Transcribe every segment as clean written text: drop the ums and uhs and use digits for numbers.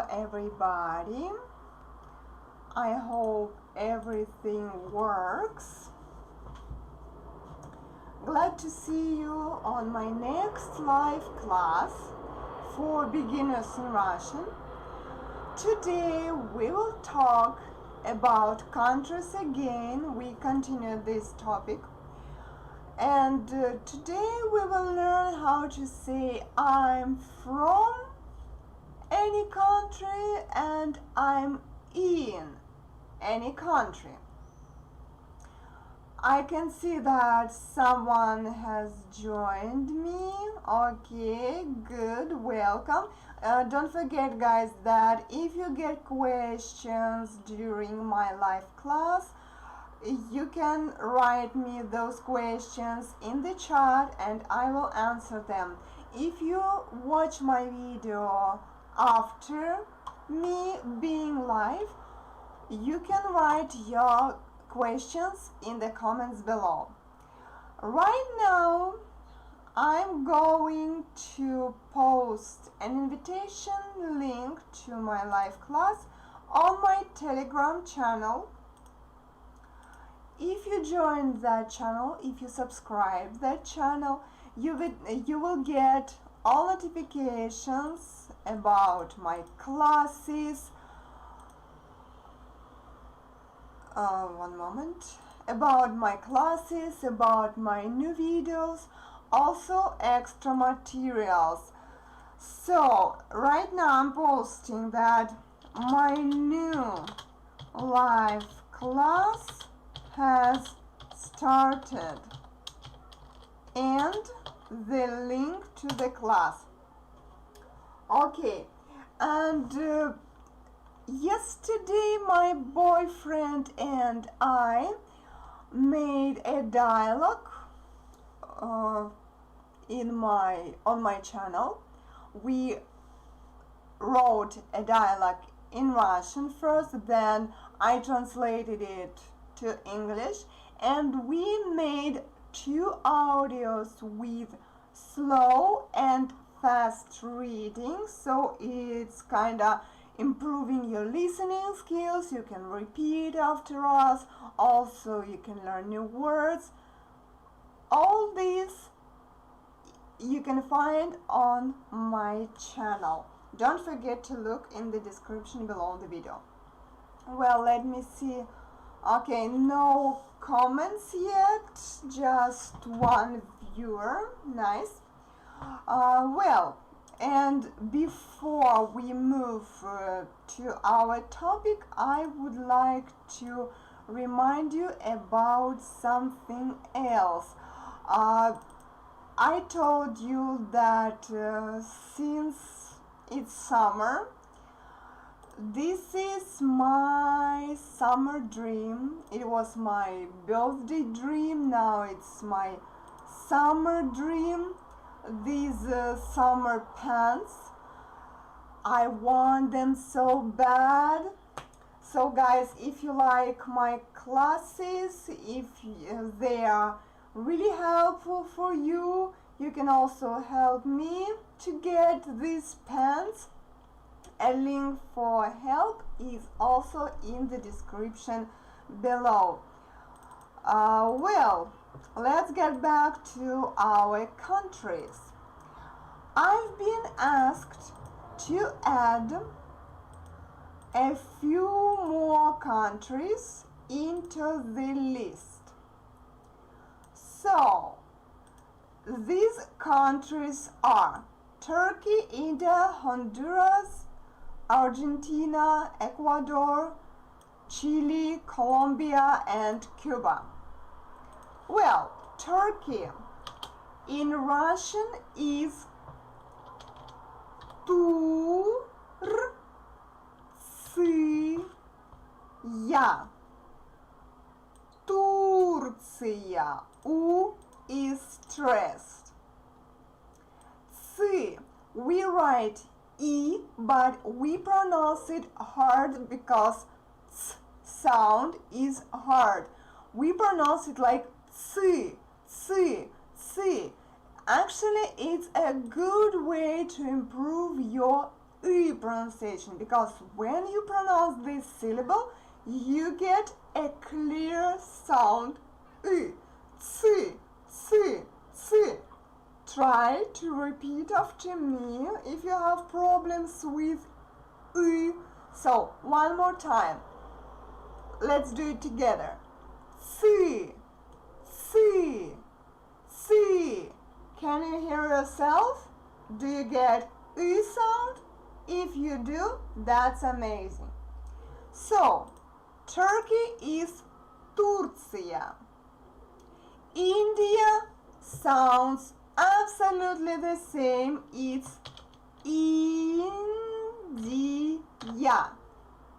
everybody. I hope everything works. Glad to see you on my next live class for beginners in Russian. Today we will talk about countries again. We continue this topic. And today we will learn how to say I'm from any country and I'm in any country. I can see that someone has joined me. Okay, good, welcome. Don't forget, guys, that if you get questions during my live class, you can write me those questions in the chat and I will answer them. If you watch my video after me being live, you can write your questions in the comments below. Right now, I'm going to post an invitation link to my live class on my Telegram channel. If you join that channel, if you subscribe that channel, you will get all notifications about my classes. One moment. About my classes, about my new videos, also extra materials. So right now I'm posting that my new live class has started and the link to the class. Okay, and yesterday my boyfriend and I made a dialogue on my channel. We wrote a dialogue in Russian first, then I translated it to English, and we made 2 audios with slow and fast reading, so it's kinda improving your listening skills. You can repeat after us, also you can learn new words. All this you can find on my channel. Don't forget to look in the description below the video. Well, let me see. Okay, no comments yet, just one viewer. Nice. Well, and before we move to our topic, I would like to remind you about something else. I told you that since it's summer, this is my summer dream. It was my birthday dream, now it's my summer dream. These summer pants, I want them so bad. So guys, if you like my classes, if they are really helpful for you, you can also help me to get these pants. A link for help is also in the description below. Well, let's get back to our countries. I've been asked to add a few more countries into the list. So, these countries are Turkey, India, Honduras, Argentina, Ecuador, Chile, Colombia, and Cuba. Well, Turkey in Russian is Turция. Turция. U is stressed. C, we write E, but we pronounce it hard because ts sound is hard. We pronounce it like C, C, C. Actually, it's a good way to improve your "ı" pronunciation, because when you pronounce this syllable, you get a clear sound "ı." "Цы, цы, цы." Try to repeat after me if you have problems with "ı." So, one more time. Let's do it together. "Цы, цы, цы." Can you hear yourself? Do you get "ı" sound? If you do, that's amazing. So, Turkey is Turция. India sounds absolutely the same. It's India.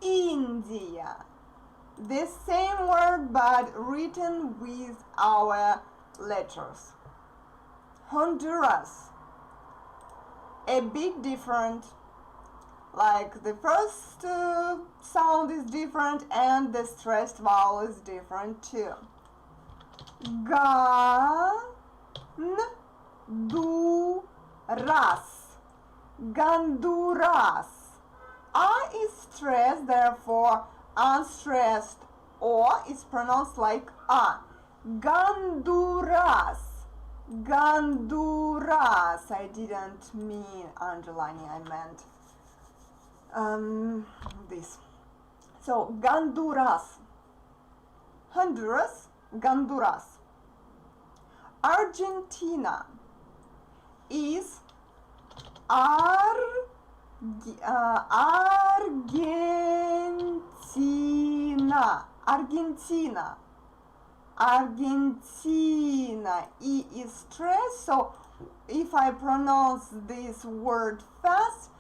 India. The same word but written with our letters. Honduras. A bit different. Like the first sound is different and the stressed vowel is different too. Ganduras. Ganduras. I is stressed, therefore unstressed O is pronounced like A. Ganduras. Ganduras. I didn't mean underlining, I meant this. So, Ganduras. Honduras, Ganduras. Argentina is Argentina. Argentina. Argentina. E is stressed, so if I pronounce this word fast,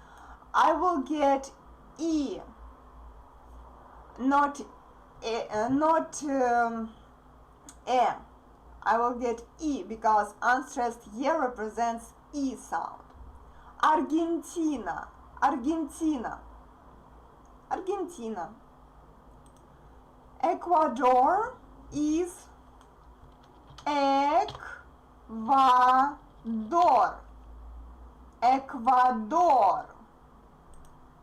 I will get E, not E. I will get E because unstressed E represents E sound. Argentina, Argentina, Argentina. Ecuador is Ecuador, Ecuador,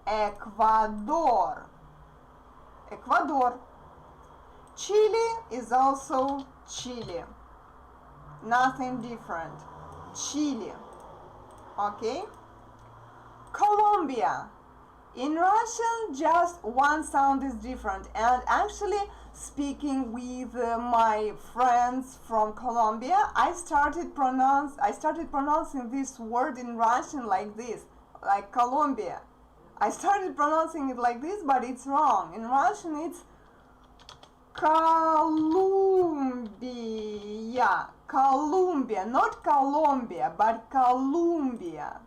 Ecuador, Ecuador. Chile is also Chile. Nothing different. Chile. Okay? Colombia. In Russian, just one sound is different. And actually, speaking with my friends from Colombia, I started pronouncing this word in Russian like this, like Colombia. I started pronouncing it like this, but it's wrong. In Russian, it's Columbia. Columbia, not Colombia, but Columbia.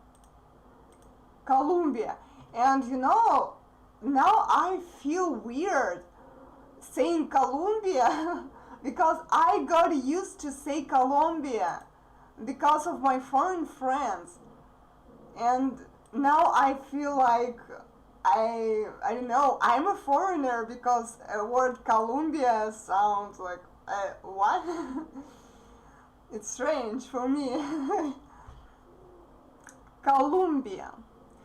Columbia. And you know, now I feel weird saying Columbia because I got used to say Colombia because of my foreign friends. And now I feel like I don't know, I'm a foreigner because a word Columbia sounds like what? It's strange for me. Columbia.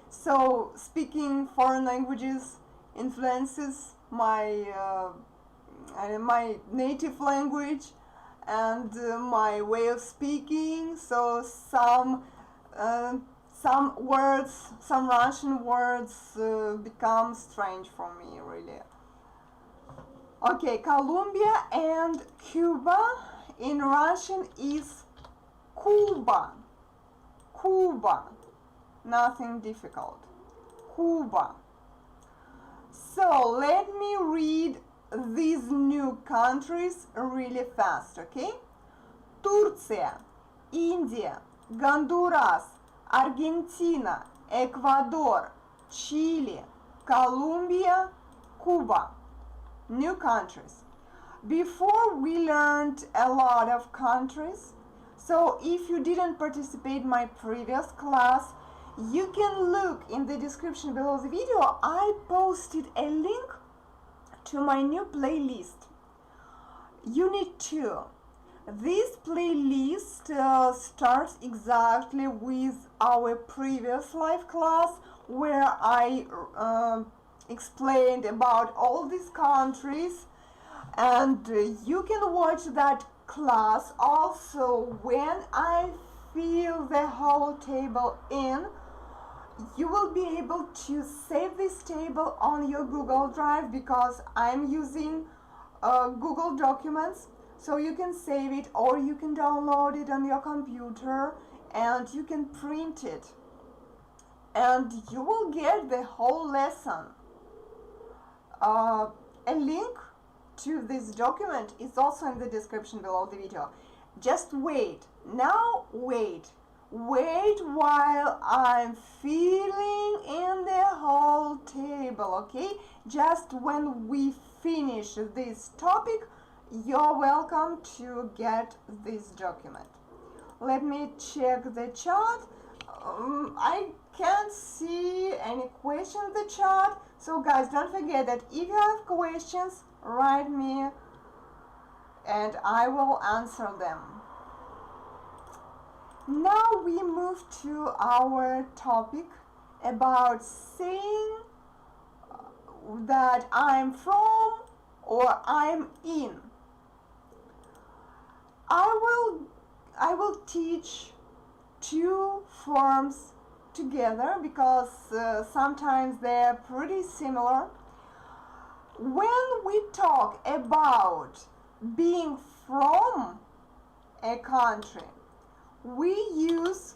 So speaking foreign languages influences my my native language and my way of speaking. So some words, some Russian words become strange for me, really. Okay, Colombia and Cuba in Russian is Cuba. Cuba. Nothing difficult. Cuba. So let me read these new countries really fast, okay? Turция, India, Honduras, Argentina, Ecuador, Chile, Colombia, Cuba. New countries. Before we learned a lot of countries, so if you didn't participate in my previous class, you can look in the description below the video. I posted a link to my new playlist. Unit 2. This playlist starts exactly with our previous live class where I explained about all these countries, and you can watch that class also when I fill the whole table in. You will be able to save this table on your Google Drive because I'm using Google Documents, so you can save it or you can download it on your computer and you can print it, and you will get the whole lesson. A link to this document is also in the description below the video. Just wait. Now wait while I'm filling in the whole table, okay? Just when we finish this topic, you're welcome to get this document. Let me check the chat. I can't see any question in the chat, so guys, don't forget that if you have questions, write me and I will answer them. Now we move to our topic about saying that I'm from or I'm in. I will teach two forms together because sometimes they're pretty similar. When we talk about being from a country, we use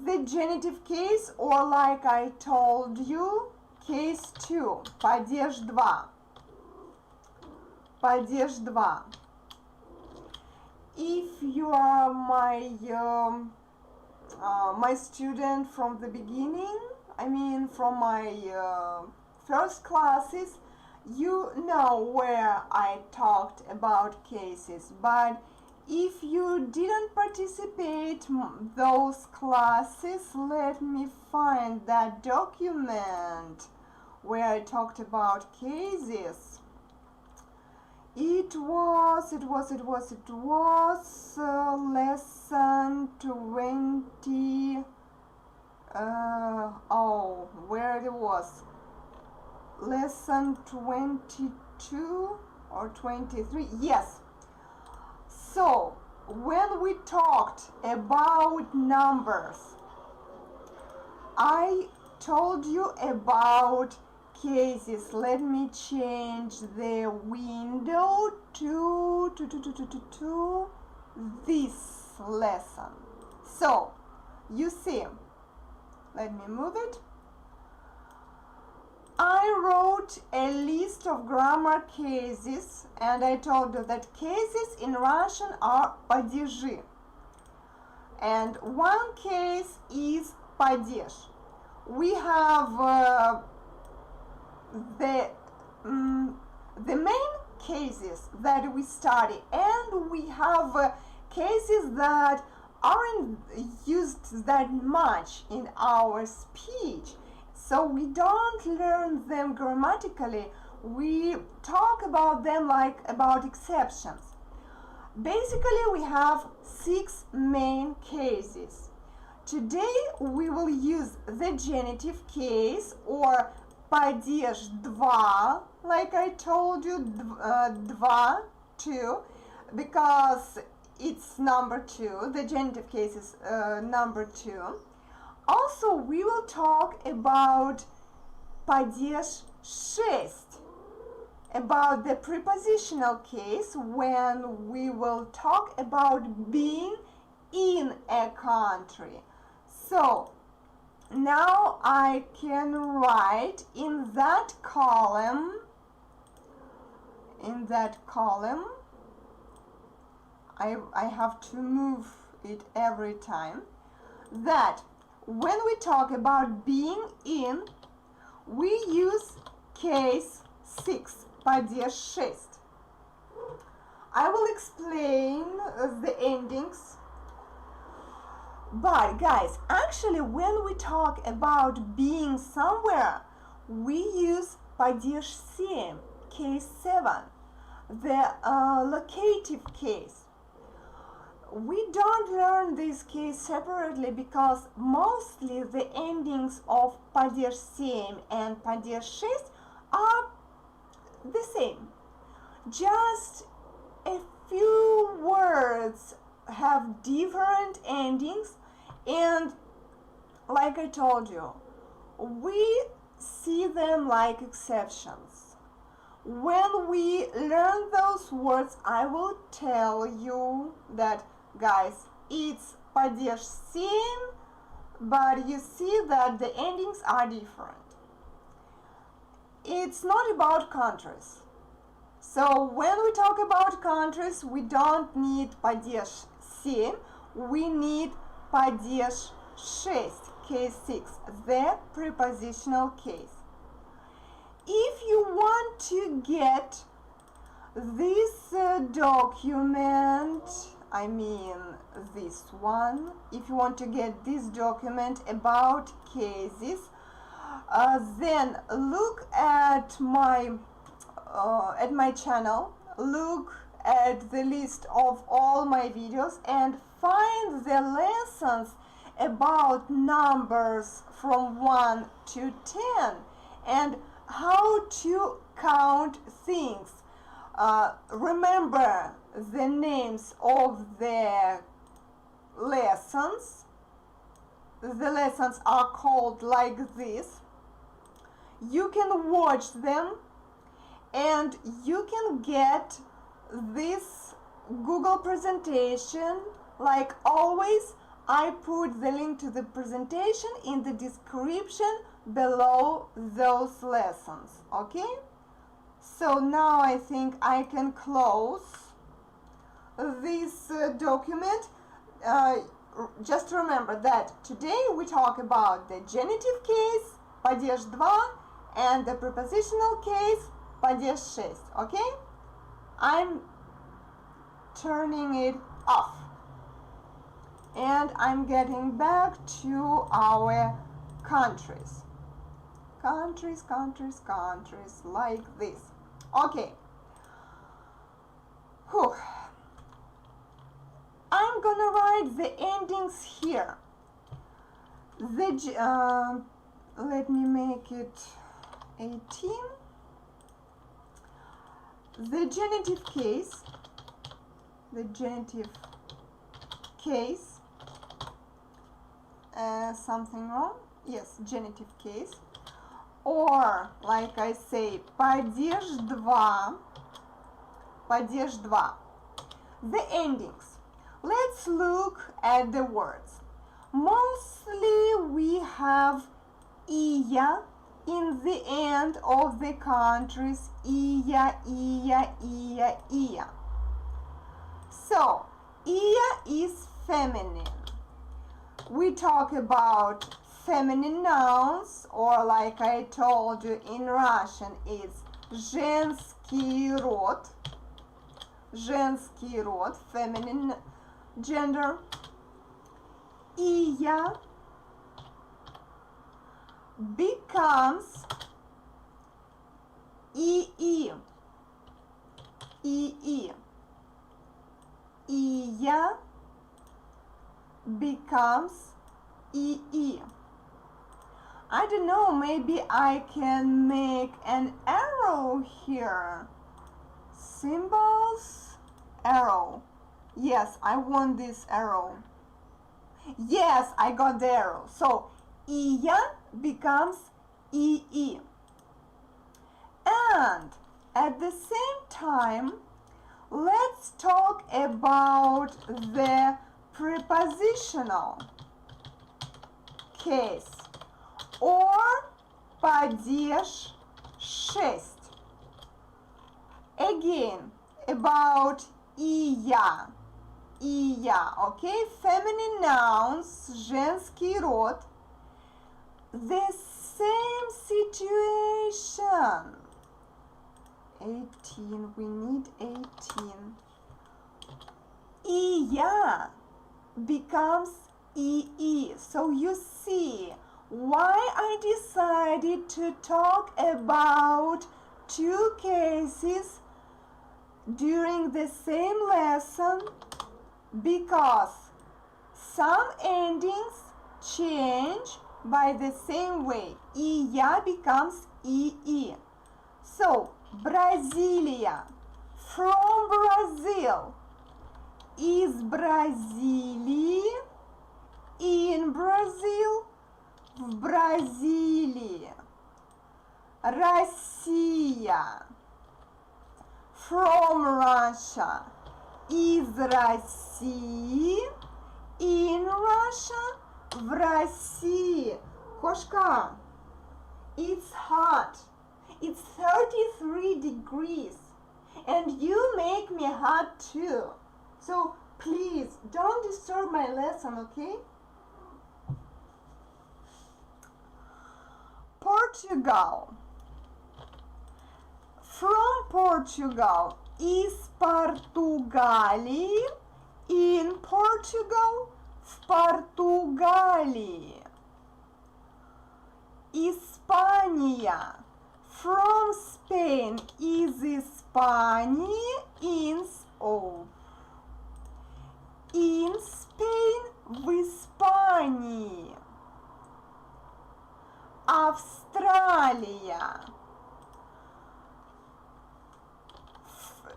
the genitive case, or like I told you, case 2, падеж 2. Падеж 2. If you are my student from the beginning, I mean from my first classes, you know where I talked about cases, but if you didn't participate those classes, let me find that document where I talked about cases. It was lesson 20. Where it was? Lesson 22 or 23? Yes. So, when we talked about numbers, I told you about cases. Let me change the window to this lesson. So, you see, let me move it. I wrote a list of grammar cases and I told you that cases in Russian are падежи. And one case is падеж. We have the main cases that we study, and we have cases that aren't used that much in our speech. So we don't learn them grammatically, we talk about them like about exceptions. Basically, we have 6 main cases. Today we will use the genitive case, or падеж 2, like I told you, 2, because it's number 2, the genitive case is number 2. Also, we will talk about падеж 6, about the prepositional case, when we will talk about being in a country. So, now I can write in that column, I have to move it every time, that when we talk about being in, we use case 6, падеж 6. I will explain the endings. But guys, actually when we talk about being somewhere, we use падеж 7, case 7. the locative case. We don't learn this case separately because mostly the endings of падеж 7 and падеж 6 are the same. Just a few words have different endings, and like I told you, we see them like exceptions. When we learn those words, I will tell you that, guys, it's падеж 7, but you see that the endings are different. It's not about countries. So when we talk about countries, we don't need падеж 7, we need падеж 6, case 6, the prepositional case. If you want to get this document, I mean this one, if you want to get this document about cases, then look at my channel, look at the list of all my videos and find the lessons about numbers from 1 to 10 and how to count things. Remember the names of the lessons. The lessons are called like this. You can watch them and you can get this Google presentation. Like always, I put the link to the presentation in the description below those lessons, okay? So now I think I can close this document. Just remember that today we talk about the genitive case, падеж 2, and the prepositional case, падеж 6, okay? I'm turning it off. And I'm getting back to our countries. Countries, like this. Okay. Whew. I'm gonna write the endings here. Let me make it 18. The genitive case, something wrong? Yes, genitive case. Or, like I say, падеж 2. The endings. Let's look at the words. Mostly we have iya in the end of the countries. Iya. So, iya is feminine. We talk about feminine nouns, or like I told you in Russian, it's женский род, feminine gender. Iya becomes ii. Iya becomes ii. I don't know, maybe I can make an arrow here. Symbols, arrow. Yes, I want this arrow. Yes, I got the arrow. So, iya becomes ii. And at the same time, let's talk about the prepositional case, or падеж 6. Again, about iya, okay? Feminine nouns, женский род. The same situation. 18, we need 18. Iya becomes ii. So you see why I decided to talk about two cases during the same lesson because some endings change by the same way. И-я becomes и-и. So, Brazilian, from Brazil, из Бразилии, in Brazil, в Бразилии. Россия, from Russia, из России, in Russia, в России. Кошка, it's hot. It's 33 degrees. And you make me hot too. So please don't disturb my lesson, okay? Portugal. From Portugal, из Португалии, in Portugal, в Португалии. Испания, from Spain, из Испании, in Spain, в Испании. Австралия,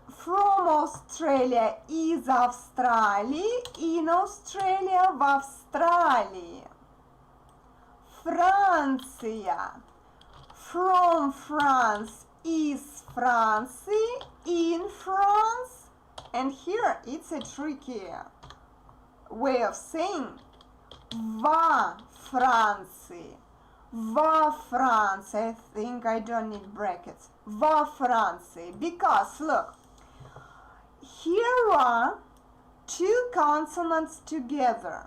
from Australia, из Австралии, in Australia, в Австралии. Франция, from France, из Франции, in France. And here it's a tricky way of saying во Франции. Во Франции. I think I don't need brackets. Во Франции. Because look, here are two consonants together.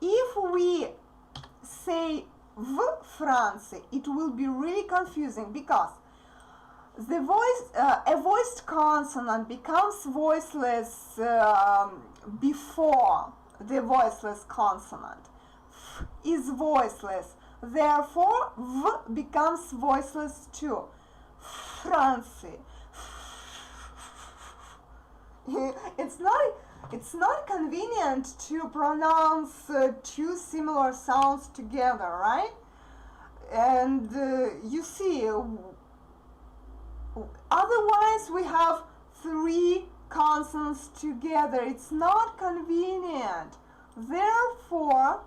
If we say в Франции, it will be really confusing because the a voiced consonant becomes voiceless before the voiceless consonant. F is voiceless, therefore v becomes voiceless too. Francie. It's not convenient to pronounce two similar sounds together, right? And you see, otherwise we have three consonants together. It's not convenient. Therefore,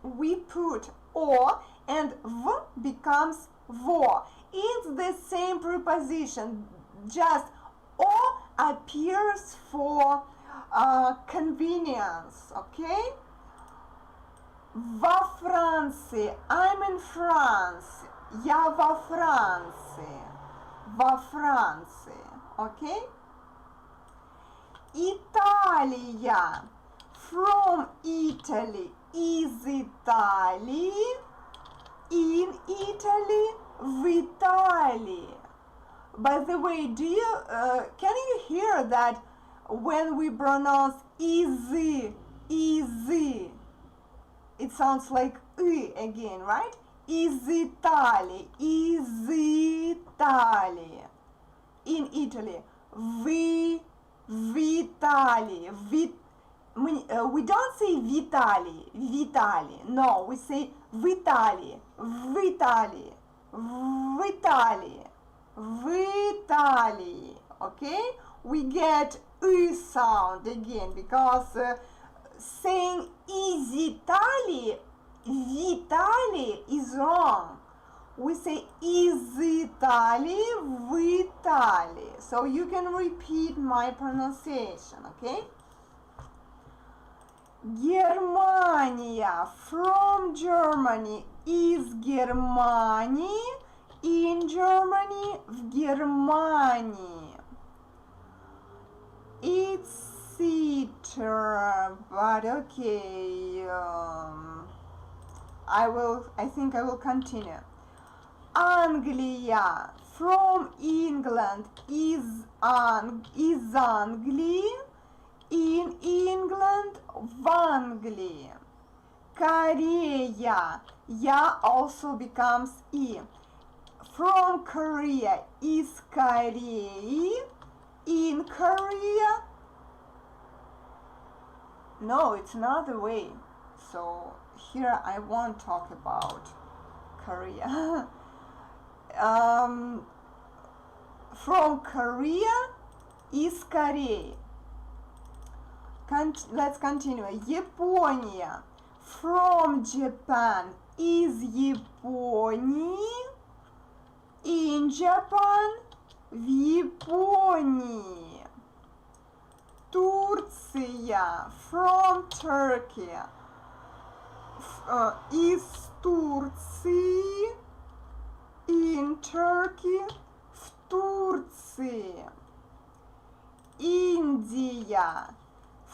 we put o and v becomes vo. It's the same preposition, just o appears for convenience, okay? Во Франции, I'm in France. Я во Франции. Во Франции, okay? Италия, from Italy, из Италии, in Italy, в Италии. By the way, can you hear that when we pronounce easy, it sounds like I again, right? Из Italy, in Italy, в Italy, we don't say Vitali, no, we say Vitali, okay? We get U sound again because saying Vitali is wrong. We say Vitali, Vitali. So you can repeat my pronunciation, okay? Германия, from Germany, из Германии, in Germany, в Германии. It's theater, but okay, I think I will continue. Anglia, from England, is Англии, in England, в Англии. Korea, ya also becomes e. From Korea, из Кореи, in Korea. No, it's another way. So here I won't talk about Korea. From Korea, из Кореи. Let's continue. Япония. From Japan, из Японии. In Japan, в Японии. Турция. From Turkey. Из Турции. In Turkey, в Турции. Индия.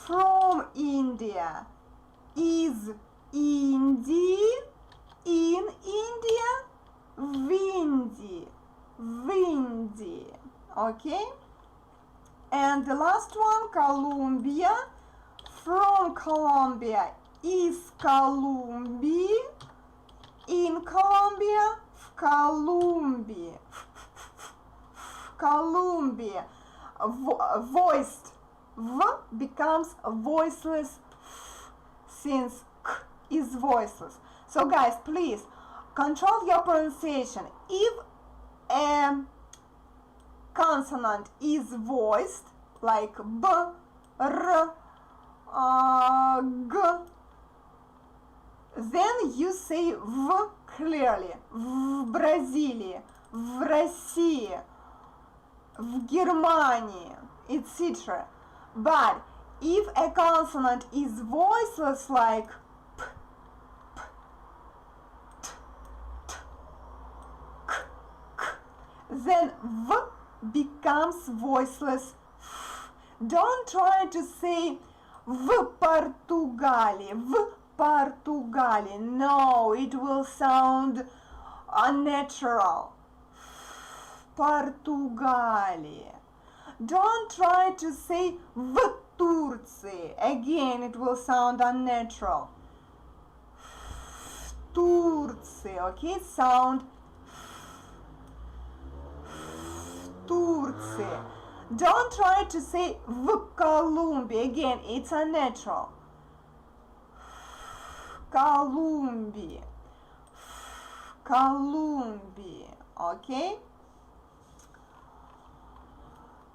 From India, из Индии, in India, в Индии, в Индии. Okay? And the last one, Colombia. From Colombia, из Колумбии, in Colombia, в Колумбии, в Колумбии. Voiced V becomes voiceless since K is voiceless. So guys, please control your pronunciation. If a consonant is voiced, like B, R, G, then you say V clearly. В Бразилии, в России, в Германии, etc. But if a consonant is voiceless like P, P, T, T, K, K, then V becomes voiceless. Don't try to say в Португалии, в Португалии. No, it will sound unnatural. Португалия. Don't try to say в Турции. Again, it will sound unnatural. Турции, okay? Sound Турции. Don't try to say в Колумбии. Again, it's unnatural. Колумбия. Колумбия, okay?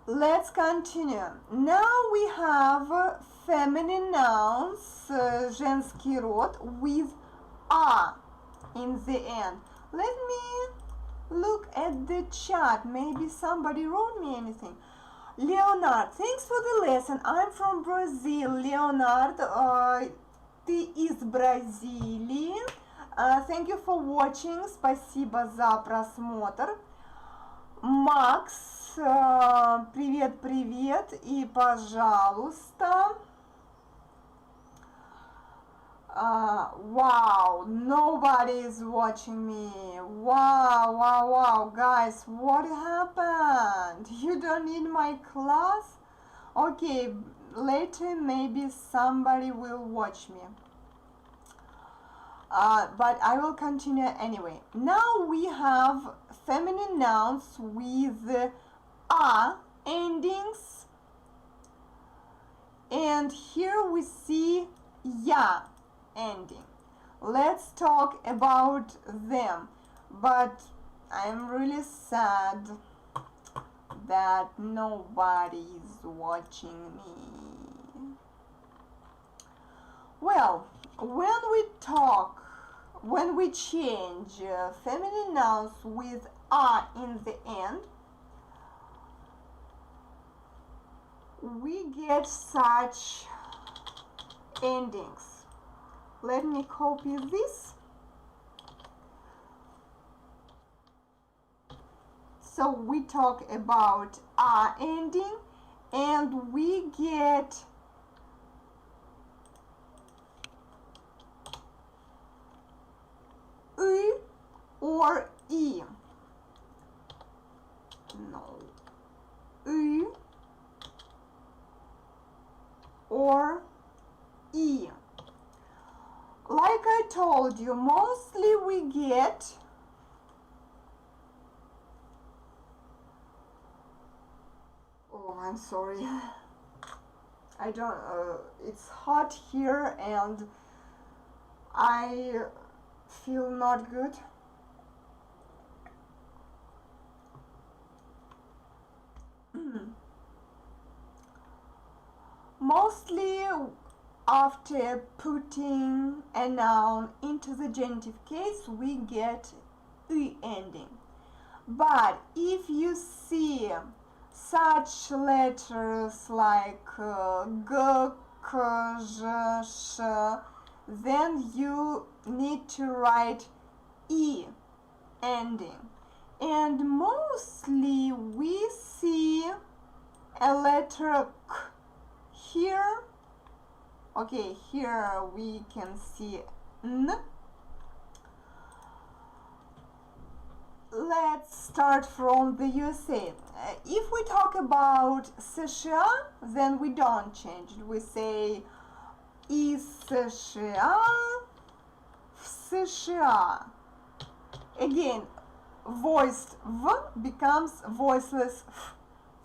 Let's continue. Now we have feminine nouns, женский род, with a in the end. Let me look at the chat. Maybe somebody wrote me anything. Leonard, thanks for the lesson. I'm from Brazil. Leonard, ты из Бразилии. Thank you for watching. Спасибо за просмотр. Макс, привет и пожалуйста. Wow, nobody is watching me. Wow, guys, what happened? You don't need my class? Okay, later maybe somebody will watch me. But I will continue anyway. Now we have feminine nouns with a endings, and here we see ya ending. Let's talk about them, but I'm really sad that nobody is watching me. Well, when we change feminine nouns with a in the end, we get such endings. Let me copy this. So we talk about a ending and we get I or I. No. I or I. Like I told you, mostly we get I'm sorry. I don't, it's hot here and I feel not good. Mostly after putting a noun into the genitive case, we get "ı" ending. But if you see such letters like g, k, j, sh, then you need to write "e" ending. And mostly we see a letter k here. Okay, here we can see n. Let's start from the USA. If we talk about США, then we don't change it. We say из США в США. Again, voiced v becomes voiceless f.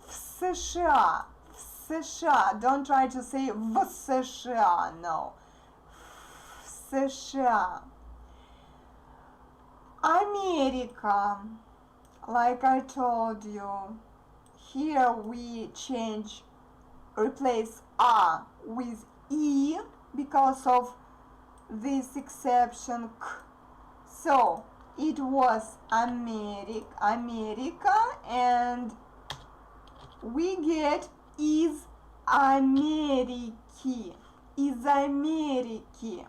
В США. В США. Don't try to say в США. No. В США. America, like I told you, here we replace a with e because of this exception k. So it was America, and we get is Ameriki. Is Ameriki.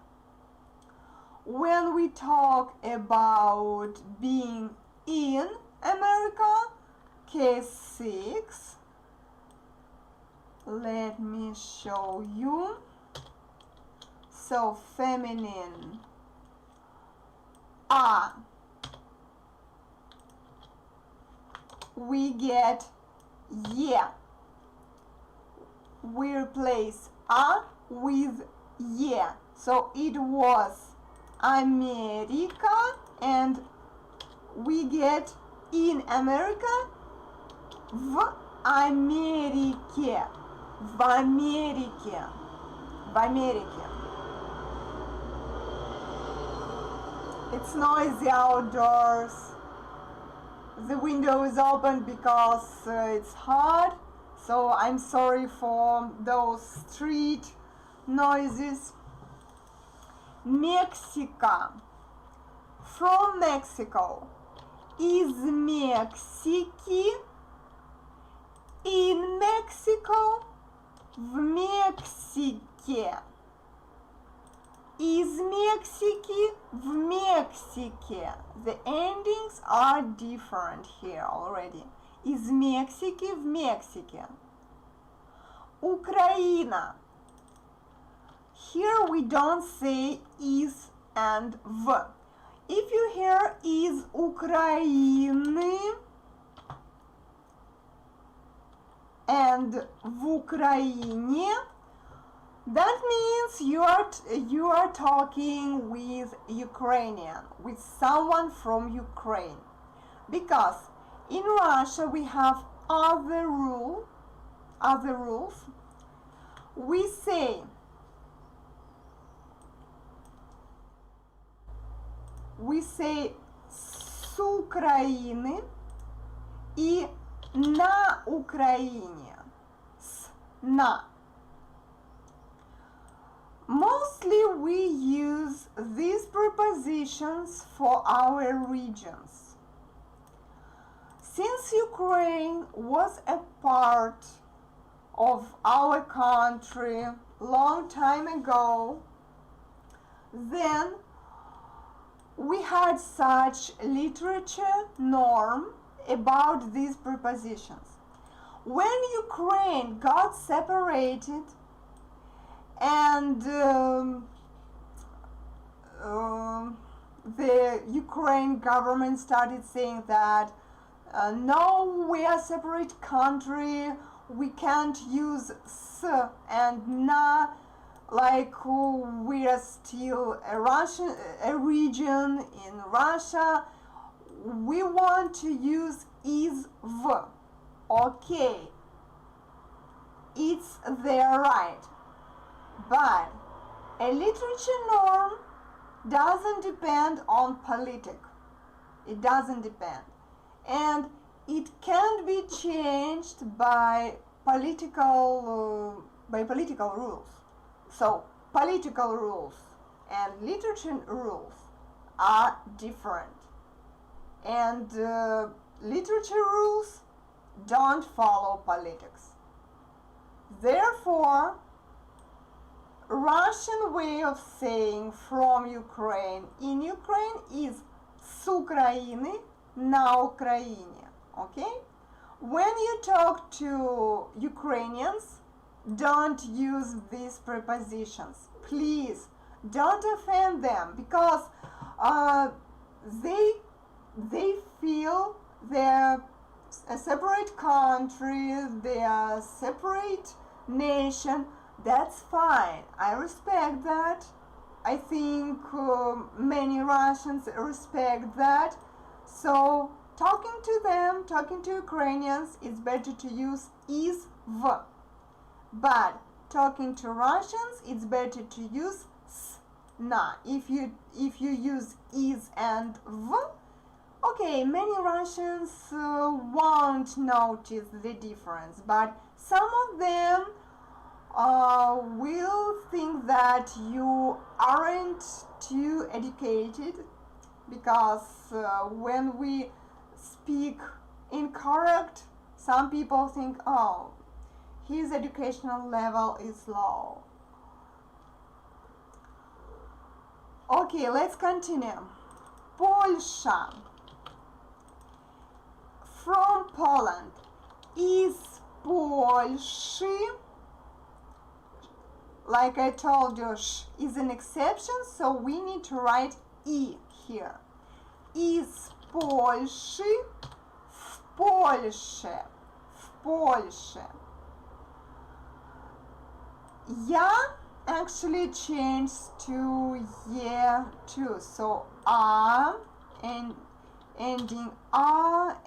When we talk about being in America, case 6, let me show you. So feminine a, we get ye. We replace a with ye. So it was America, and we get in America в Америке. В Америке. В Америке. It's noisy outdoors. The window is open because it's hot, so I'm sorry for those street noises. Mexico. From Mexico. Из Мексики. In Mexico. В Мексике. Из Мексики. В Мексике. The endings are different here already. Из Мексики. В Мексике. Украина. Here we don't say is and v. If you hear из Украины and в Украине, that means you are talking with Ukrainian, with someone from Ukraine. Because in Russia we have other rules. We say с Украины и на Украине. На. Mostly we use these prepositions for our regions. Since Ukraine was a part of our country long time ago, then we had such literature norm about these prepositions. When Ukraine got separated and the Ukraine government started saying that no, we are a separate country, we can't use s and na, like we are still a region in Russia. We want to use is v. Okay. it's their right. But a literature norm doesn't depend on politics. It doesn't depend. And it can be changed by political rules. So political rules and literature rules are different. And literature rules don't follow politics. Therefore, Russian way of saying from Ukraine in Ukraine is с Украины на Украине. Okay? When you talk to Ukrainians, don't use these prepositions. Please don't offend them, because they feel they're a separate country, they are a separate nation. That's fine. I respect that. I think many Russians respect that. So talking to them, talking to Ukrainians, it's better to use is v. But talking to Russians, it's better to use s, na. If you use is and v, okay, many Russians won't notice the difference, but some of them will think that you aren't too educated, because when we speak incorrect, some people think, oh, his educational level is low. Okay, let's continue. Polsha. From Poland. Из Польши. Like I told you, sh is an exception, so we need to write I here. Из Польши в Польше. В Польше. Я actually changed to yeah too. So and ending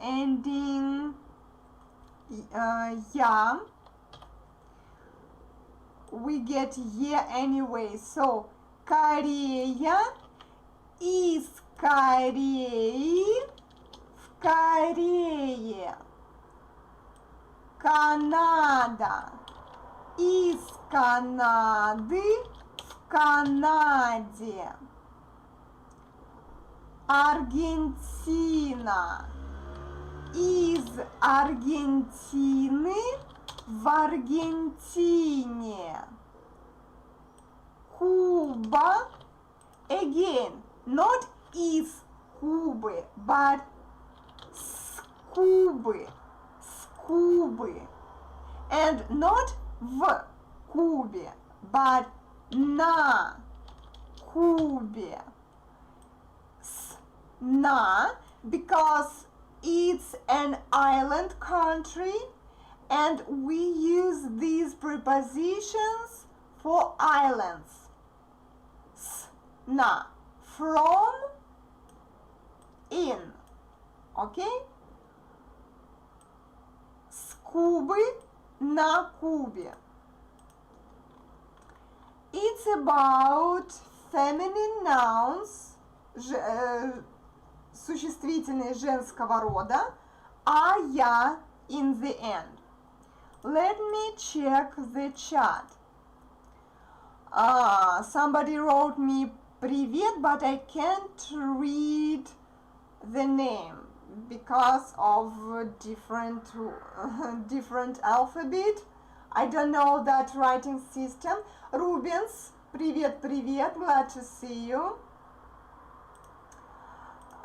ending yeah. We get yeah anyway. So Корея, из Кореи в Корее. Канада, из Канады в Канаде. Аргентина, из Аргентины в Аргентине. Куба, again, not из Кубы, but с Кубы, с Кубы. And not в Кубе, but на Кубе. С, на, because it's an island country, and we use these prepositions for islands. S, na, from, in. Okay? С Кубы на Кубе. It's about feminine nouns, существительные женского рода, а я in the end. Let me check the chat. Somebody wrote me привет, but I can't read the name because of different alphabet. I don't know that writing system. Rubens, привет, привет, glad to see you.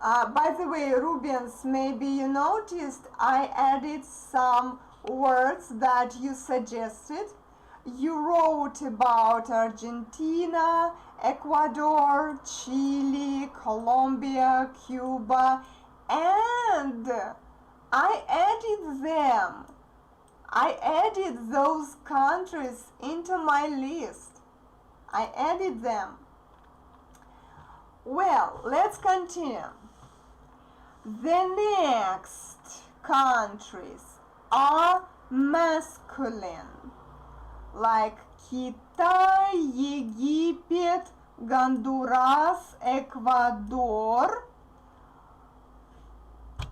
By the way, Rubens, maybe you noticed I added some words that you suggested. You wrote about Argentina, Ecuador, Chile, Colombia, Cuba, and I added them. I added those countries into my list. I added them. Well, let's continue. The next countries are masculine. like Китай, Египет, Гондурас, Ecuador,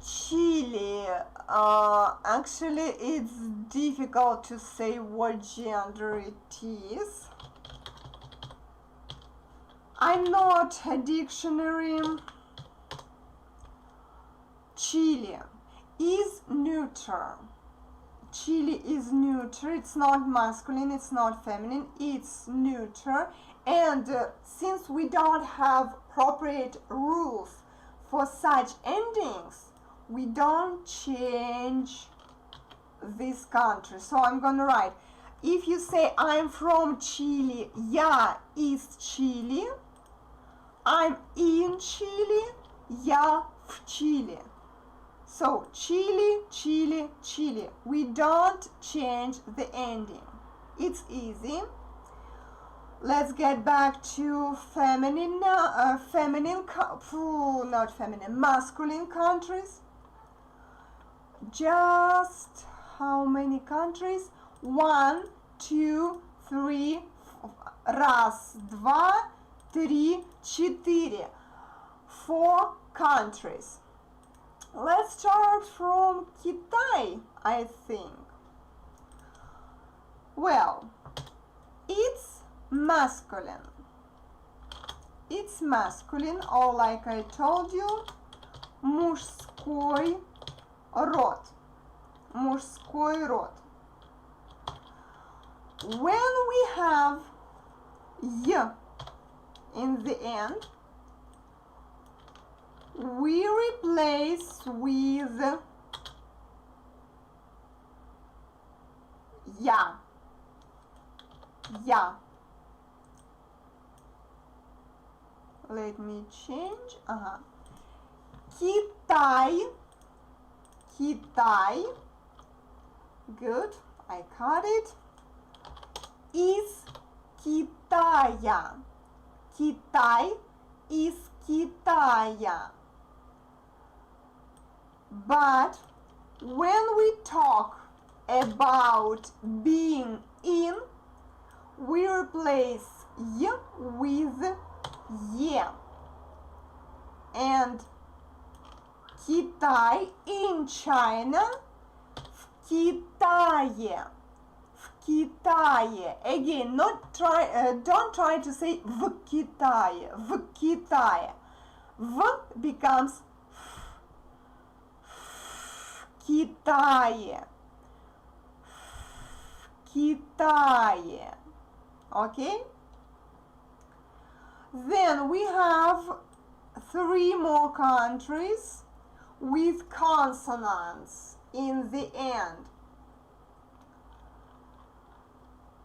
Chile. Actually, it's difficult to say what gender it is. I'm not a dictionary. Chile is neuter. Chile is neuter. It's not masculine, it's not feminine, it's neuter. And since we don't have appropriate rules for such endings, we don't change this country. So I'm gonna write, if you say I'm from Chile, я из Chile, I'm in Chile, я в Chile. So Chile, Chile, Chile. We don't change the ending. It's easy. Let's get back to masculine countries. Just how many countries? 1, 2, 3, раз, два, три, четыре. 4 countries. Let's start from Kitai, I think. Well, it's masculine. It's masculine, or like I told you, мужской род. Мужской род. When we have y in the end, we replace with ya. Ya. Let me change. Китай. Китай. Good. I got it. Из Китая. Китай из Китая. But when we talk about being in, we replace y with ye. And Китай in China, в Китае. В Китае. Again, don't try to say в Китае. В Китае. В becomes Китае. Китае. Okay? Then we have 3 more countries with consonants in the end.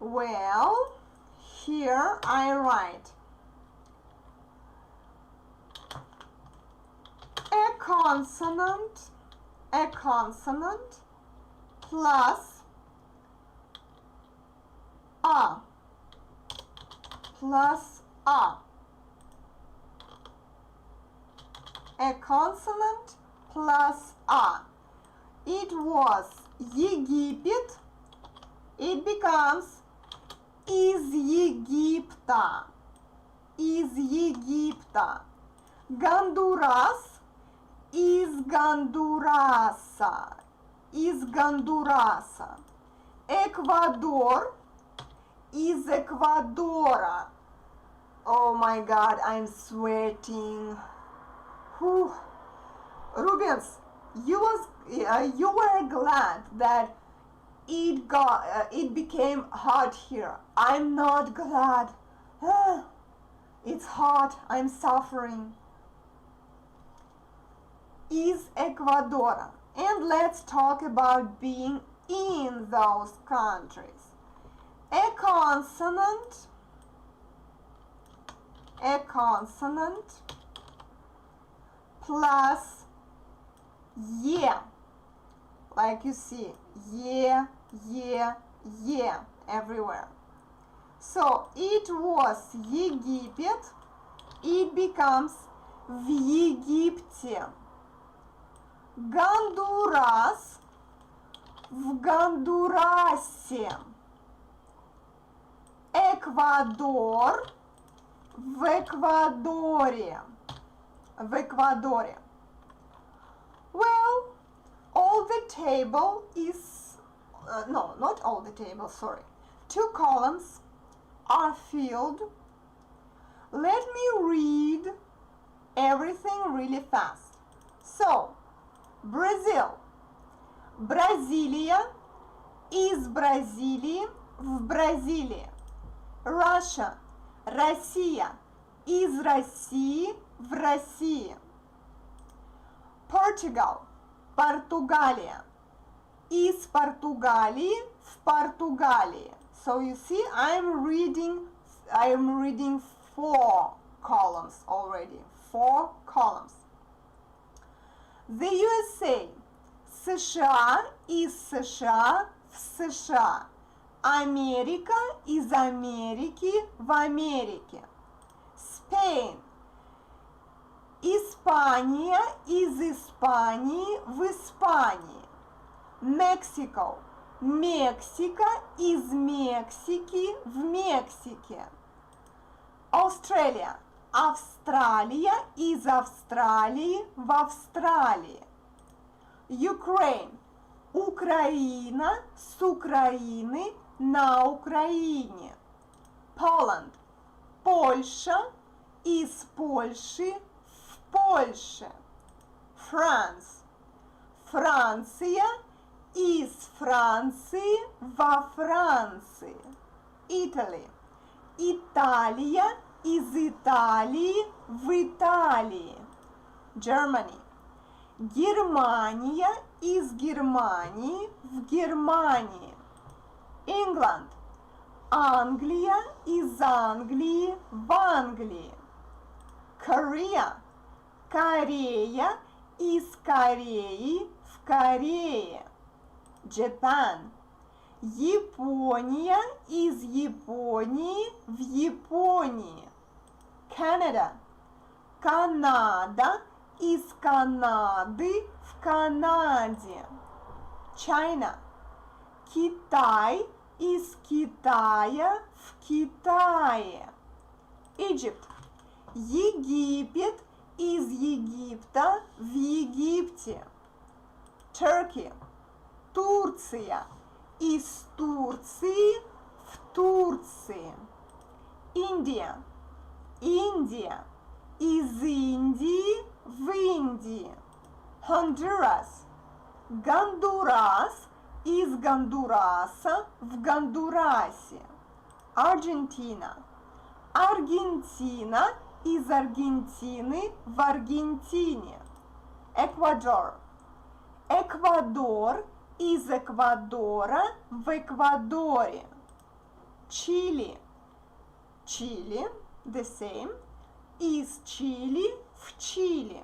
Well, here I write a consonant plus a a consonant plus a. It was Египет. It becomes из Египта. Из Египта. Гондурас из Гондураса. Из Гондураса. Эквадор из Эквадора. Oh my God, I'm sweating. Whew. Rubens, you were glad that it became hot here. I'm not glad. It's hot. I'm suffering. Из Эквадора. And let's talk about being in those countries. A consonant plus ye, like you see, ye everywhere. So it was Египет, it becomes в Египте. Гондурас в Гондурасе. Эквадор. В Эквадоре. В Эквадоре. Well, all the table is, no, not all the table, sorry. 2 columns are filled. Let me read everything really fast. So, Brazil. Бразилия. Из Бразилии. В Бразилии. Russia. Россия. Из России. В России. Portugal. Португалия. Из Португалии. В Португалии. So you see, I'm reading 4 columns already. 4 columns. The USA. США. Из США. В США. Америка. Из Америки. В Америке. Spain. Испания. Из Испании. В Испании. Mexico. Мексика. Из Мексики. В Мексике. Australia. Австралия. Из Австралии. В Австралии. Ukraine. Украина. С Украины. На Украине. Poland. Польша. Из Польши. В Польше. France. Франция. Из Франции. Во Франции. Italy. Италия. Из Италии. В Италии. Germany. Германия. Из Германии. В Германии. England. Англия. Из Англии. В Англии. Korea. Корея. Из Кореи. В Корее. Japan. Япония. Из Японии. В Японии. Canada. Канада. Из Канады. В Канаде. China. Китай. Из Китая. В Китае. Egypt. Египет. Из Египта. В Египте. Turkey. Турция. Из Турции. В Турции. Индия. Индия. Из Индии. В Индии. Honduras. Гондурас. Из Гондураса. В Гондурасе. Аргентина. Аргентина. Из Аргентины. В Аргентине. Эквадор. Эквадор. Из Эквадора. В Эквадоре. Чили. Чили. The same. Из Чили. В Чили.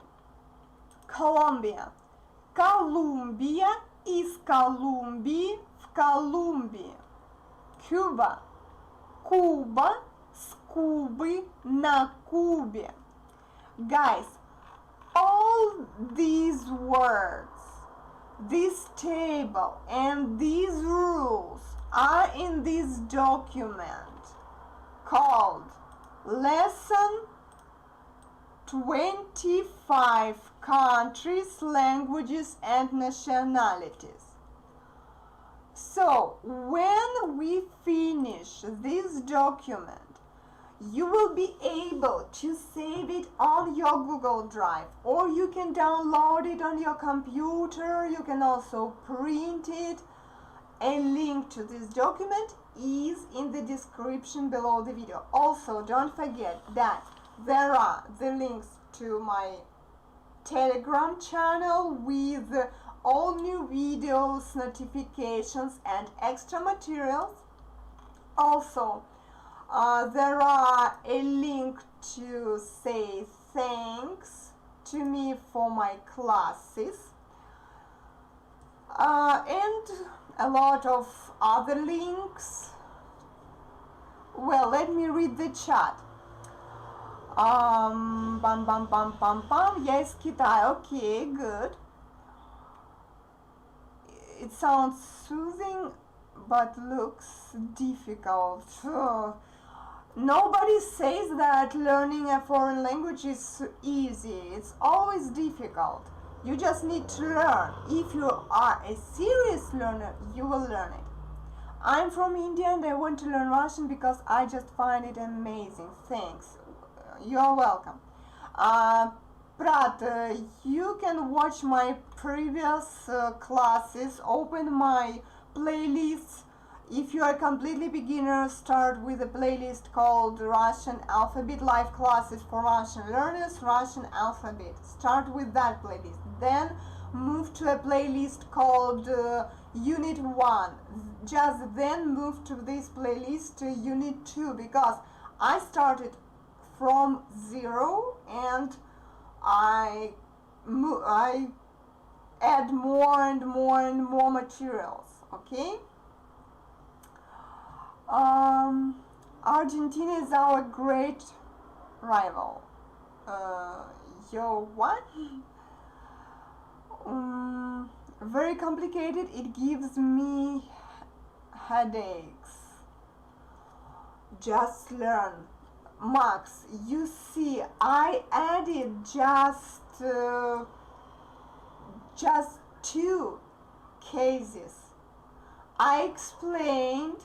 Колумбия. Колумбия. Из Колумбии. В Колумбии. Куба. Куба. С Кубы. На Кубе. Guys, all these words, this table and these rules are in this document called Lesson 25 Countries, Languages and Nationalities. So, when we finish this document, you will be able to save it on your Google Drive, or you can download it on your computer. You can also print it. A link to this document is in the description below the video. Also, don't forget that there are the links to my Telegram channel with all new videos, notifications and extra materials. Also, there are a link to say thanks to me for my classes, and a lot of other links. Well, let me read the chat. Bam bam bam bam bam. Yes, Kitai. Okay, good. It sounds soothing, but looks difficult. Nobody says that learning a foreign language is easy. It's always difficult. You just need to learn. If you are a serious learner, you will learn it. I'm from India and I want to learn Russian because I just find it amazing. Thanks. You're welcome. Prat, you can watch my previous classes, open my playlists. If you are completely beginner, start with a playlist called Russian Alphabet, live classes for Russian learners, Russian Alphabet. Start with that playlist. Then move to a playlist called Unit 1. Just then move to this playlist Unit 2, because I started from 0 and I add more and more and more materials, okay? Argentina is our great rival. Yo, what? Very complicated. It gives me headaches. Just learn. Max, you see, I added just 2 cases. I explained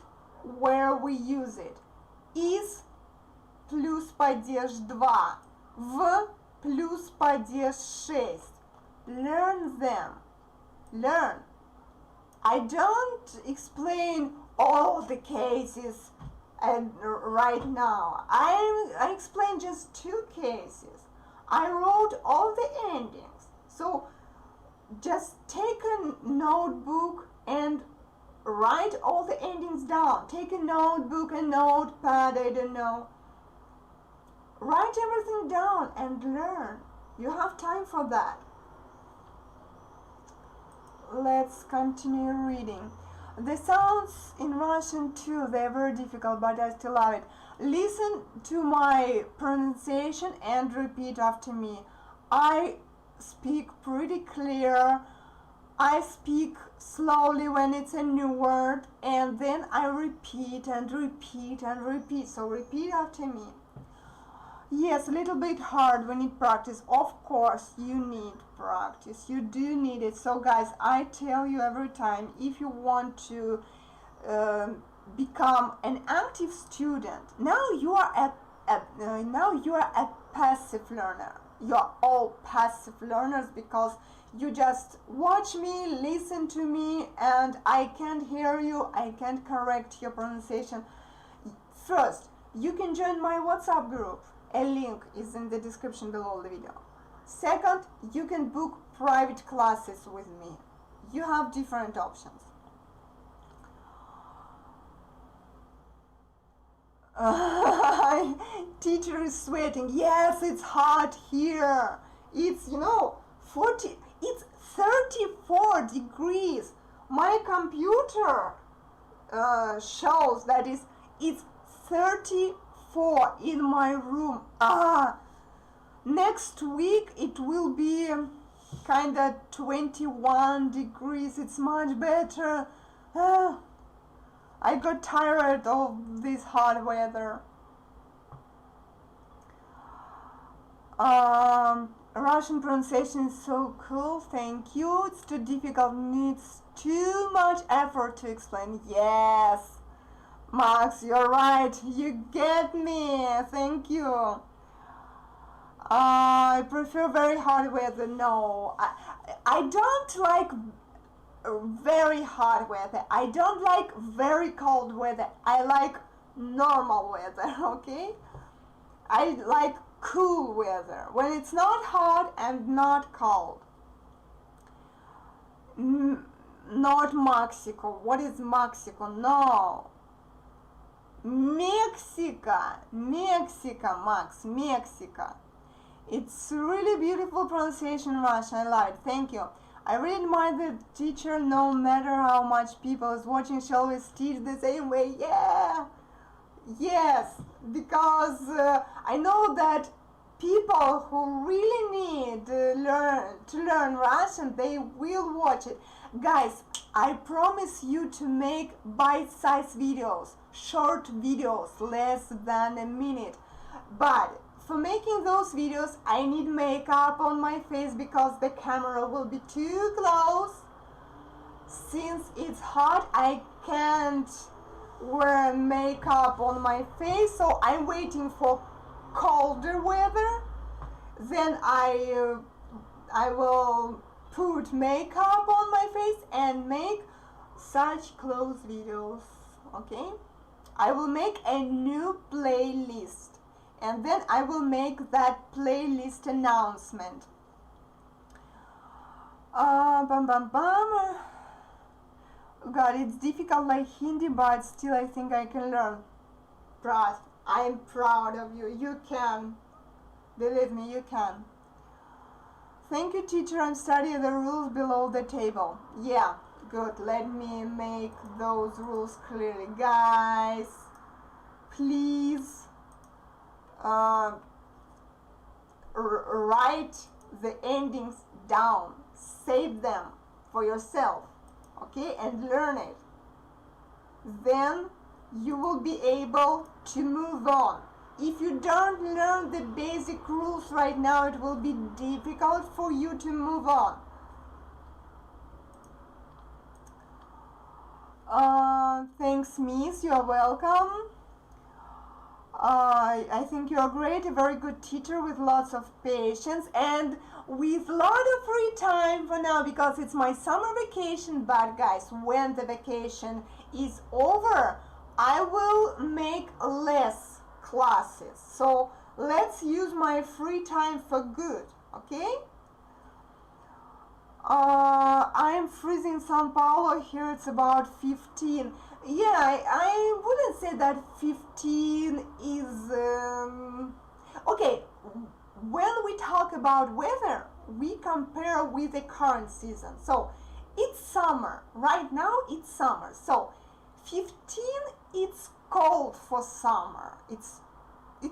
where we use it. Is плюс падеж 2. В плюс падеж 6. Learn them. Learn. I don't explain all the cases right now. I explained just 2 cases. I wrote all the endings. So just take a notebook and write all the endings down. Take a notebook, a notepad, I don't know. Write everything down and learn. You have time for that. Let's continue reading. The sounds in Russian too, they're very difficult, but I still love it. Listen to my pronunciation and repeat after me. I speak pretty clear. I speak slowly when it's a new word, and then I repeat and repeat and repeat. So repeat after me. Yes, a little bit hard. We need practice. Of course, you need practice. You do need it. So guys, I tell you every time, if you want to become an active student, now you are a passive learner. You are all passive learners because you just watch me, listen to me, and I can't hear you, I can't correct your pronunciation. First, you can join my WhatsApp group. A link is in the description below the video. Second, you can book private classes with me. You have different options. Teacher is sweating. Yes, it's hot here. It's, 40. It's 34 degrees. My computer shows that it's 34 in my room. Next week it will be kinda 21 degrees. It's much better. I got tired of this hot weather. Russian pronunciation is so cool, thank you. It's too difficult, needs too much effort to explain. Yes, Max, you're right, you get me, thank you. I prefer very hot weather. No, I don't like very hot weather. I don't like very cold weather. I like normal weather, okay? I like cool weather, when it's not hot and not cold. Not Mexico. What is Mexico? No. Mexico, Max, Mexico. It's really beautiful pronunciation in Russian. I like it. Thank you. I really admire the teacher. No matter how much people is watching, she always teach the same way. Yeah. Yes, because I know that people who really need to learn Russian, they will watch it. Guys, I promise you to make bite-sized videos, short videos, less than a minute. But for making those videos, I need makeup on my face because the camera will be too close. Since it's hot, I can't wear makeup on my face, so I'm waiting for colder weather. Then I will put makeup on my face and make such close videos. Okay, I will make a new playlist, and then I will make that playlist announcement. Bum bum bum. God, it's difficult like Hindi, but still I think I can learn. Proud. I'm proud of you. You can. Believe me, you can. Thank you, teacher. I'm studying the rules below the table. Yeah, good. Let me make those rules clearly. Guys, please write the endings down. Save them for yourself. Okay, and learn it. Then you will be able to move on. If you don't learn the basic rules right now, it will be difficult for you to move on. Thanks, Miss. You're welcome. I think you're great, a very good teacher with lots of patience and with a lot of free time for now because it's my summer vacation. But guys, when the vacation is over, I will make less classes. So let's use my free time for good, okay? I'm freezing Sao Paulo. Here it's about 15. Yeah, I wouldn't say that 15 is okay. When we talk about weather, we compare with the current season. So it's summer. Right now it's summer. So 15, it's cold for summer. It's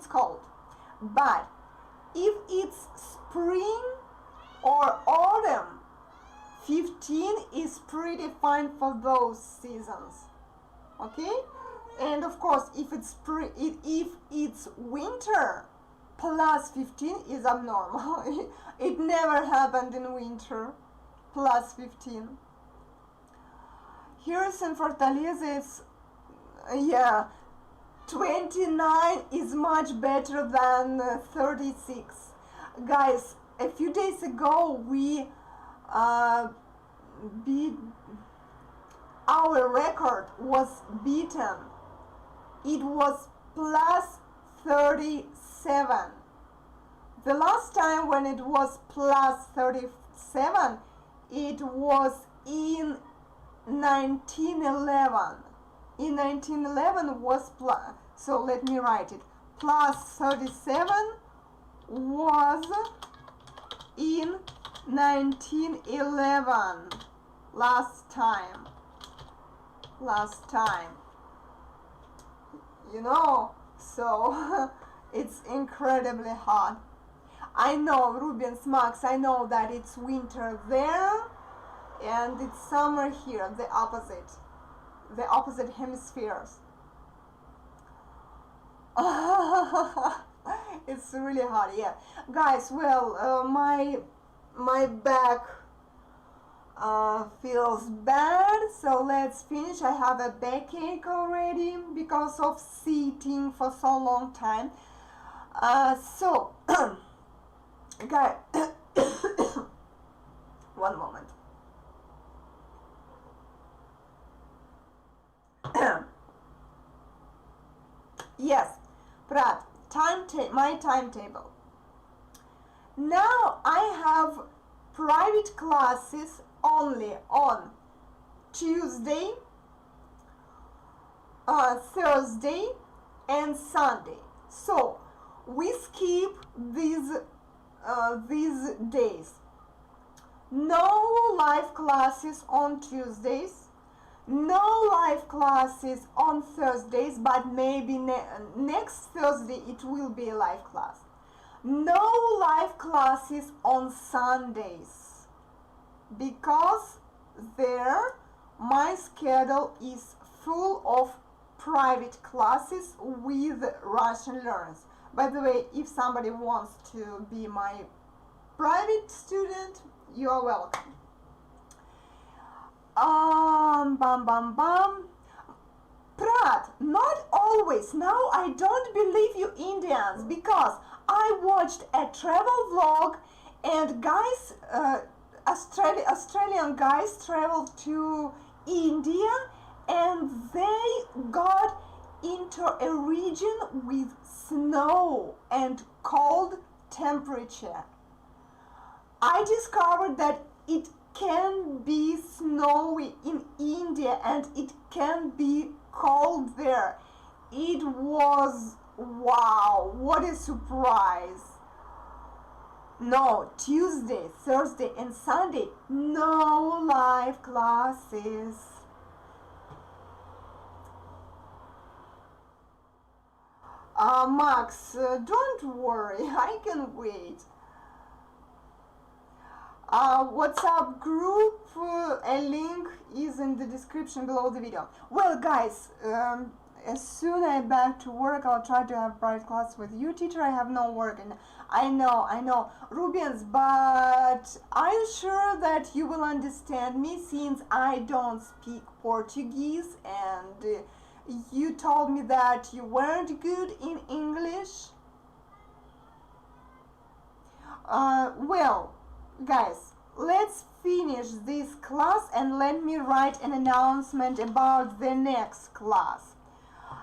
cold. But if it's spring or autumn, 15 is pretty fine for those seasons. Okay? And of course, if it's winter, plus 15 is abnormal. It never happened in winter. Plus 15. Here in Fortaleza, it's, yeah, 29 is much better than 36. Guys, a few days ago we our record was beaten. It was plus 37. The last time when it was plus 37, it was in 1911. In 1911 was plus, so let me write it. Plus 37 was in 1911. Last time. You know, so it's incredibly hot. I know, Rubens, Max, I know that it's winter there and it's summer here, the opposite hemispheres. It's really hot, yeah. Guys, well, my back feels bad, so let's finish. I have a backache already because of sitting for so long time. So, guys, one moment. Yes, Prat, my timetable. Now I have private classes only on Tuesday, Thursday and Sunday. So we skip these days. No live classes on Tuesdays, no live classes on Thursdays, but maybe next Thursday it will be a live class. No live classes on Sundays because there my schedule is full of private classes with Russian learners. By the way, if somebody wants to be my private student, you are welcome. Bam bam bam. Prat, not always. Now I don't believe you Indians, because I watched a travel vlog and guys, Australian guys traveled to India and they got into a region with snow and cold temperature. I discovered that it can be snowy in India and it can be cold there. It was wow, what a surprise. No, Tuesday, Thursday and Sunday, no live classes. Max, don't worry, I can wait. WhatsApp group, a link is in the description below the video. Well guys, as soon as I'm back to work, I'll try to have private class with you. Teacher, I have no work, and I know, Rubians, but I'm sure that you will understand me since I don't speak Portuguese, and you told me that you weren't good in English. Well, guys, let's finish this class and let me write an announcement about the next class.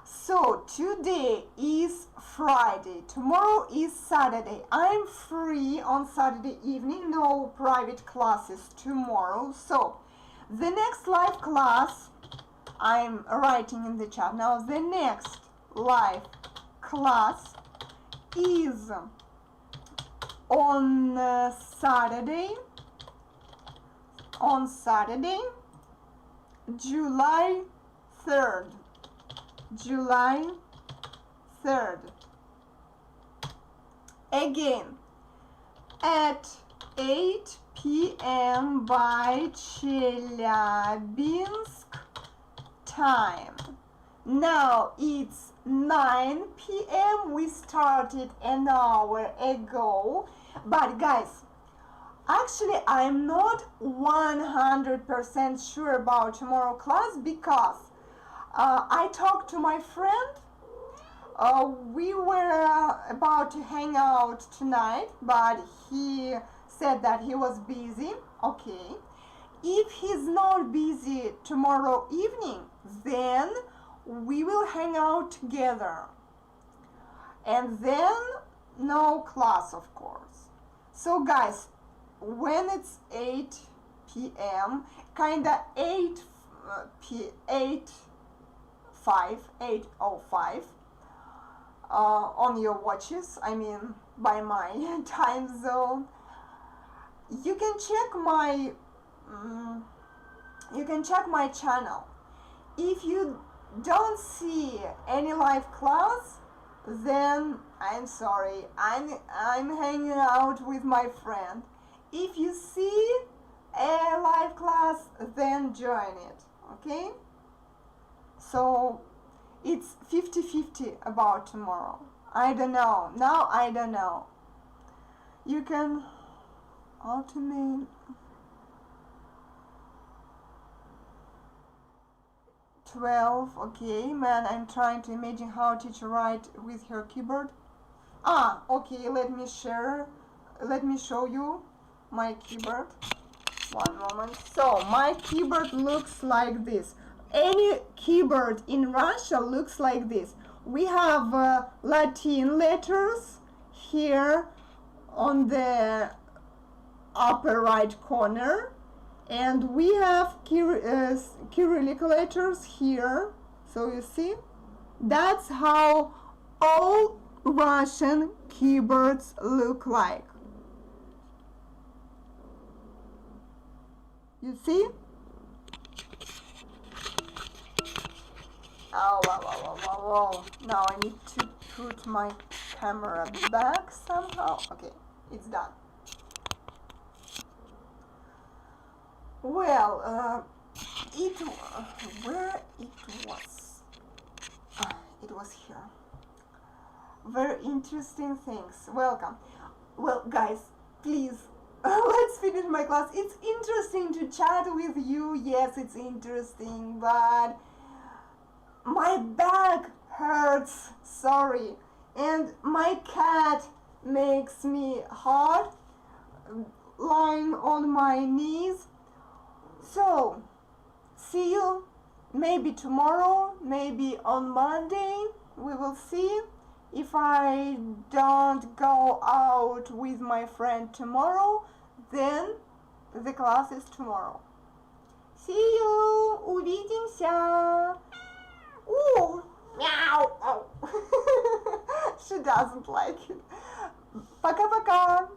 So today is Friday, tomorrow is Saturday. I'm free on Saturday evening, no private classes tomorrow. So the next live class, I'm writing in the chat now, the next live class is on Saturday, July 3rd. July 3rd. Again, at 8 p.m. by Chelyabinsk time. Now it's 9 p.m. We started an hour ago. But guys, actually I'm not 100% sure about tomorrow class because I talked to my friend. We were about to hang out tonight, but he said that he was busy. Okay. If he's not busy tomorrow evening, then we will hang out together. And then no class, of course. So guys, when it's 8 p.m., kinda 8:05 on your watches, I mean by my time zone, you can check my channel. If you don't see any live class, then I'm sorry, I'm hanging out with my friend. If you see a live class, then join it, okay? So it's 50-50 about tomorrow. I don't know. Now I don't know. You can automate. 12, okay, man, I'm trying to imagine how teacher write with her keyboard. Okay, let me show you my keyboard. One moment. So my keyboard looks like this. Any keyboard in Russia looks like this. We have Latin letters here on the upper right corner, and we have Cyrillic letters here. So you see, that's how all Russian keyboards look like. You see? Oh, wow. Now I need to put my camera back somehow. Okay, it's done. Well, Where it was? It was here. Very interesting things. Welcome. Well, guys, please, let's finish my class. It's interesting to chat with you. Yes, it's interesting, but my back hurts. Sorry. And my cat makes me hard lying on my knees. So, see you maybe tomorrow, maybe on Monday. We will see. If I don't go out with my friend tomorrow, then the class is tomorrow. See you! Увидимся! Ooh! Meow! Oh. She doesn't like it. Пока-пока!